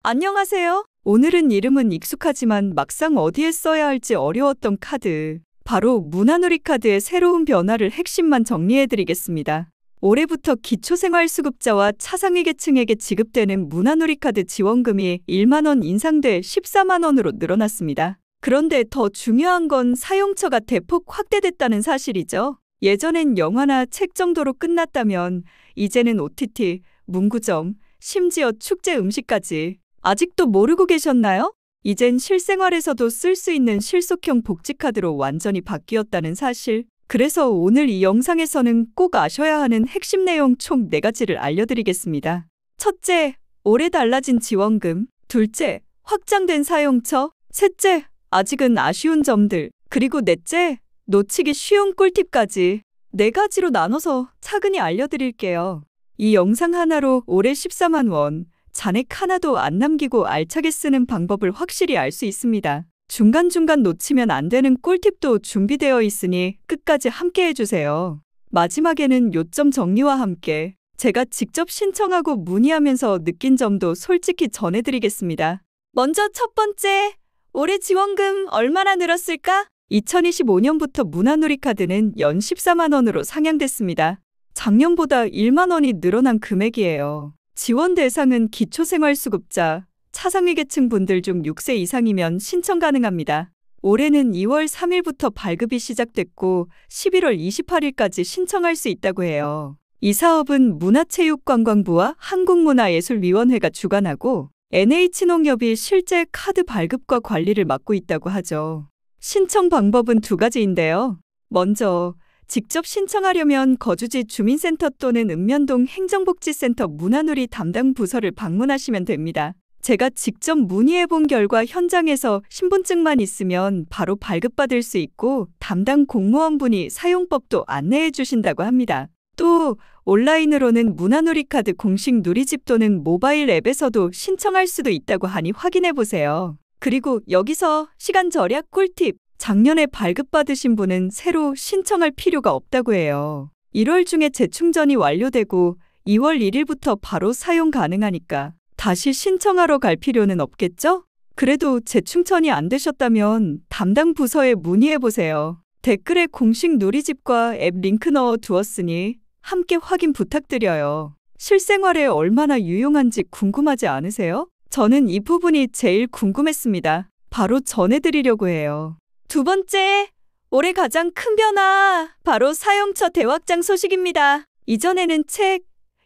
안녕하세요. 오늘은 이름은 익숙하지만 막상 어디에 써야 할지 어려웠던 카드. 바로 문화누리 카드의 새로운 변화를 핵심만 정리해드리겠습니다. 올해부터 기초생활수급자와 차상위 계층에게 지급되는 문화누리 카드 지원금이 1만 원 인상돼 14만 원으로 늘어났습니다. 그런데 더 중요한 건 사용처가 대폭 확대됐다는 사실이죠. 예전엔 영화나 책 정도로 끝났다면 이제는 OTT, 문구점, 심지어 축제 음식까지. 아직도 모르고 계셨나요? 이젠 실생활에서도 쓸 수 있는 실속형 복지카드로 완전히 바뀌었다는 사실. 그래서 오늘 이 영상에서는 꼭 아셔야 하는 핵심 내용 총 4가지를 알려드리겠습니다. 첫째, 올해 달라진 지원금. 둘째, 확장된 사용처. 셋째, 아직은 아쉬운 점들. 그리고 넷째, 놓치기 쉬운 꿀팁까지 4가지로 나눠서 차근히 알려드릴게요. 이 영상 하나로 올해 14만 원, 잔액 하나도 안 남기고 알차게 쓰는 방법을 확실히 알 수 있습니다. 중간중간 놓치면 안 되는 꿀팁도 준비되어 있으니 끝까지 함께 해주세요. 마지막에는 요점 정리와 함께 제가 직접 신청하고 문의하면서 느낀 점도 솔직히 전해드리겠습니다. 먼저 첫 번째, 올해 지원금 얼마나 늘었을까? 2025년부터 문화누리 카드는 연 14만 원으로 상향됐습니다. 작년보다 1만 원이 늘어난 금액이에요. 지원 대상은 기초생활수급자, 차상위 계층 분들 중 6세 이상이면 신청 가능합니다. 올해는 2월 3일부터 발급이 시작됐고 11월 28일까지 신청할 수 있다고 해요. 이 사업은 문화체육관광부와 한국문화예술위원회가 주관하고 NH농협이 실제 카드 발급과 관리를 맡고 있다고 하죠. 신청 방법은 2가지인데요. 먼저 직접 신청하려면 거주지 주민센터 또는 읍면동 행정복지센터 문화누리 담당 부서를 방문하시면 됩니다. 제가 직접 문의해본 결과 현장에서 신분증만 있으면 바로 발급받을 수 있고 담당 공무원분이 사용법도 안내해 주신다고 합니다. 또 온라인으로는 문화누리 카드 공식 누리집 또는 모바일 앱에서도 신청할 수도 있다고 하니 확인해 보세요. 그리고 여기서 시간 절약 꿀팁. 작년에 발급받으신 분은 새로 신청할 필요가 없다고 해요. 1월 중에 재충전이 완료되고 2월 1일부터 바로 사용 가능하니까 다시 신청하러 갈 필요는 없겠죠? 그래도 재충전이 안 되셨다면 담당 부서에 문의해보세요. 댓글에 공식 누리집과 앱 링크 넣어 두었으니 함께 확인 부탁드려요. 실생활에 얼마나 유용한지 궁금하지 않으세요? 저는 이 부분이 제일 궁금했습니다. 바로 전해드리려고 해요. 2번째, 올해 가장 큰 변화, 바로 사용처 대확장 소식입니다. 이전에는 책,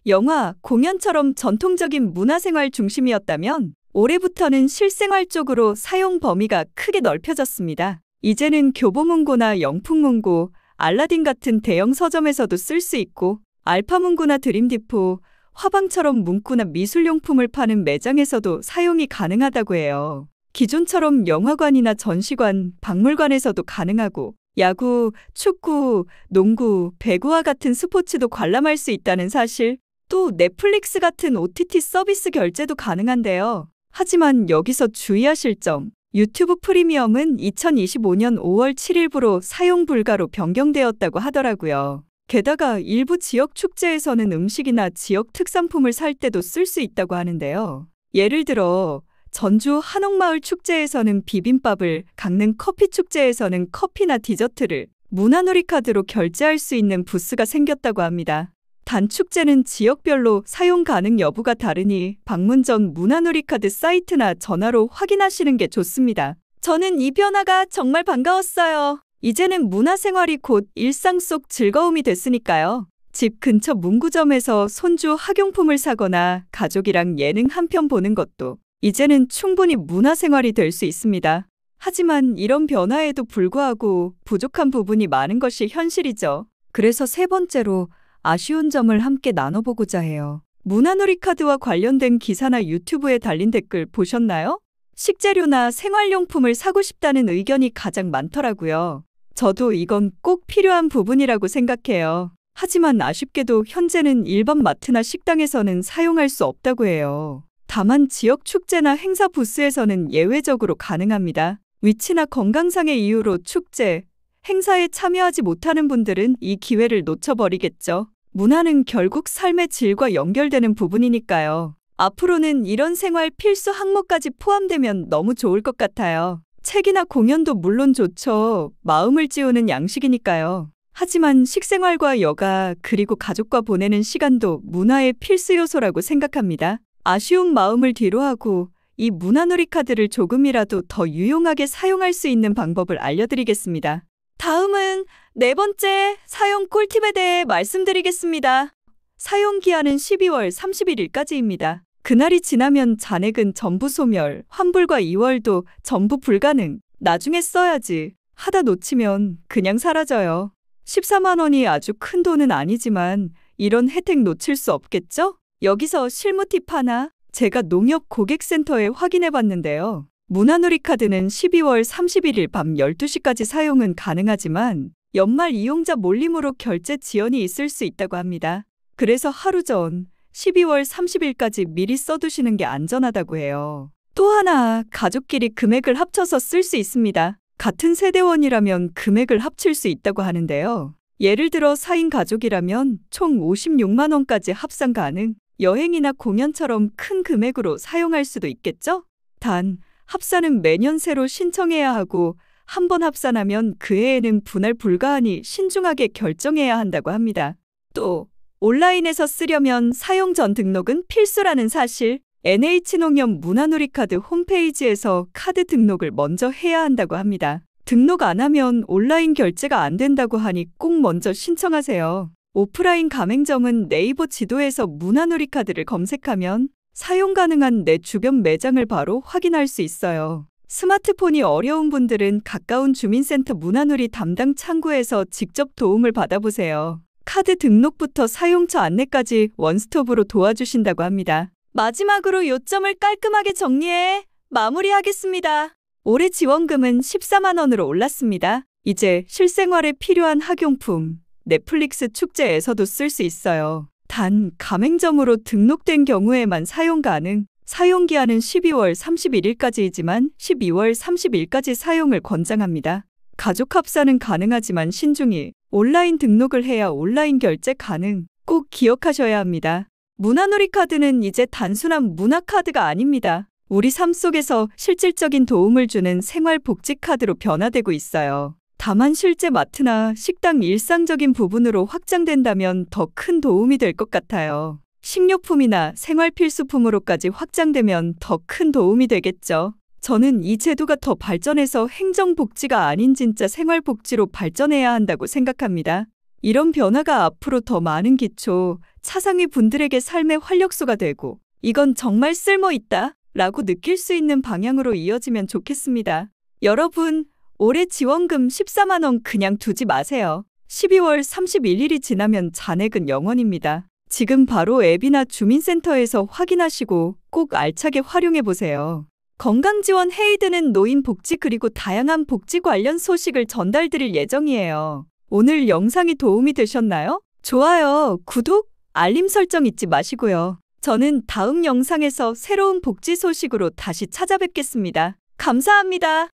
영화, 공연처럼 전통적인 문화생활 중심이었다면 올해부터는 실생활 쪽으로 사용 범위가 크게 넓혀졌습니다. 이제는 교보문고나 영풍문고, 알라딘 같은 대형 서점에서도 쓸 수 있고 알파문고나 드림디포, 화방처럼 문구나 미술용품을 파는 매장에서도 사용이 가능하다고 해요. 기존처럼 영화관이나 전시관, 박물관에서도 가능하고 야구, 축구, 농구, 배구와 같은 스포츠도 관람할 수 있다는 사실. 또 넷플릭스 같은 OTT 서비스 결제도 가능한데요. 하지만 여기서 주의하실 점. 유튜브 프리미엄은 2025년 5월 7일부로 사용 불가로 변경되었다고 하더라고요. 게다가 일부 지역 축제에서는 음식이나 지역 특산품을 살 때도 쓸 수 있다고 하는데요. 예를 들어 전주 한옥마을 축제에서는 비빔밥을, 강릉 커피 축제에서는 커피나 디저트를 문화누리 카드로 결제할 수 있는 부스가 생겼다고 합니다. 단 축제는 지역별로 사용 가능 여부가 다르니 방문 전 문화누리 카드 사이트나 전화로 확인하시는 게 좋습니다. 저는 이 변화가 정말 반가웠어요. 이제는 문화생활이 곧 일상 속 즐거움이 됐으니까요. 집 근처 문구점에서 손주 학용품을 사거나 가족이랑 예능 한 편 보는 것도 이제는 충분히 문화생활이 될 수 있습니다. 하지만 이런 변화에도 불구하고 부족한 부분이 많은 것이 현실이죠. 그래서 3번째로 아쉬운 점을 함께 나눠보고자 해요. 문화누리 카드와 관련된 기사나 유튜브에 달린 댓글 보셨나요? 식재료나 생활용품을 사고 싶다는 의견이 가장 많더라고요. 저도 이건 꼭 필요한 부분이라고 생각해요. 하지만 아쉽게도 현재는 일반 마트나 식당에서는 사용할 수 없다고 해요. 다만 지역 축제나 행사 부스에서는 예외적으로 가능합니다. 위치나 건강상의 이유로 축제, 행사에 참여하지 못하는 분들은 이 기회를 놓쳐버리겠죠. 문화는 결국 삶의 질과 연결되는 부분이니까요. 앞으로는 이런 생활 필수 항목까지 포함되면 너무 좋을 것 같아요. 책이나 공연도 물론 좋죠. 마음을 찌우는 양식이니까요. 하지만 식생활과 여가 그리고 가족과 보내는 시간도 문화의 필수 요소라고 생각합니다. 아쉬운 마음을 뒤로하고 이 문화놀이 카드를 조금이라도 더 유용하게 사용할 수 있는 방법을 알려드리겠습니다. 다음은 네 번째 사용 꿀팁에 대해 말씀드리겠습니다. 사용 기한은 12월 31일까지입니다. 그날이 지나면 잔액은 전부 소멸, 환불과 2월도 전부 불가능. 나중에 써야지 하다 놓치면 그냥 사라져요. 14만 원이 아주 큰 돈은 아니지만 이런 혜택 놓칠 수 없겠죠? 여기서 실무 팁 하나, 제가 농협 고객센터에 확인해 봤는데요. 문화놀이 카드는 12월 31일 밤 12시까지 사용은 가능하지만 연말 이용자 몰림으로 결제 지연이 있을 수 있다고 합니다. 그래서 하루 전 12월 30일까지 미리 써두시는 게 안전하다고 해요. 또 하나, 가족끼리 금액을 합쳐서 쓸 수 있습니다. 같은 세대원이라면 금액을 합칠 수 있다고 하는데요. 예를 들어 4인 가족이라면 총 56만 원까지 합산 가능. 여행이나 공연처럼 큰 금액으로 사용할 수도 있겠죠? 단, 합산은 매년 새로 신청해야 하고 한 번 합산하면 그 해에는 분할 불가하니 신중하게 결정해야 한다고 합니다. 또 온라인에서 쓰려면 사용 전 등록은 필수라는 사실. NH농협 문화놀이 카드 홈페이지에서 카드 등록을 먼저 해야 한다고 합니다. 등록 안 하면 온라인 결제가 안 된다고 하니 꼭 먼저 신청하세요. 오프라인 가맹점은 네이버 지도에서 문화놀이 카드를 검색하면 사용 가능한 내 주변 매장을 바로 확인할 수 있어요. 스마트폰이 어려운 분들은 가까운 주민센터 문화놀이 담당 창구에서 직접 도움을 받아보세요. 카드 등록부터 사용처 안내까지 원스톱으로 도와주신다고 합니다. 마지막으로 요점을 깔끔하게 정리해 마무리하겠습니다. 올해 지원금은 14만 원으로 올랐습니다. 이제 실생활에 필요한 학용품, 넷플릭스 축제에서도 쓸 수 있어요. 단, 가맹점으로 등록된 경우에만 사용 가능. 사용기한은 12월 31일까지이지만 12월 30일까지 사용을 권장합니다. 가족 합산은 가능하지만 신중히 온라인 등록을 해야 온라인 결제 가능. 꼭 기억하셔야 합니다. 문화놀이 카드는 이제 단순한 문화카드가 아닙니다. 우리 삶 속에서 실질적인 도움을 주는 생활복지 카드로 변화되고 있어요. 다만 실제 마트나 식당 일상적인 부분으로 확장된다면 더 큰 도움이 될 것 같아요. 식료품이나 생활필수품으로까지 확장되면 더 큰 도움이 되겠죠. 저는 이 제도가 더 발전해서 행정복지가 아닌 진짜 생활복지로 발전해야 한다고 생각합니다. 이런 변화가 앞으로 더 많은 기초, 차상위 분들에게 삶의 활력소가 되고 이건 정말 쓸모있다 라고 느낄 수 있는 방향으로 이어지면 좋겠습니다. 여러분, 올해 지원금 14만 원 그냥 두지 마세요. 12월 31일이 지나면 잔액은 0원입니다. 지금 바로 앱이나 주민센터에서 확인하시고 꼭 알차게 활용해보세요. 건강지원 헤이드는 노인복지 그리고 다양한 복지 관련 소식을 전달드릴 예정이에요. 오늘 영상이 도움이 되셨나요? 좋아요, 구독, 알림 설정 잊지 마시고요. 저는 다음 영상에서 새로운 복지 소식으로 다시 찾아뵙겠습니다. 감사합니다.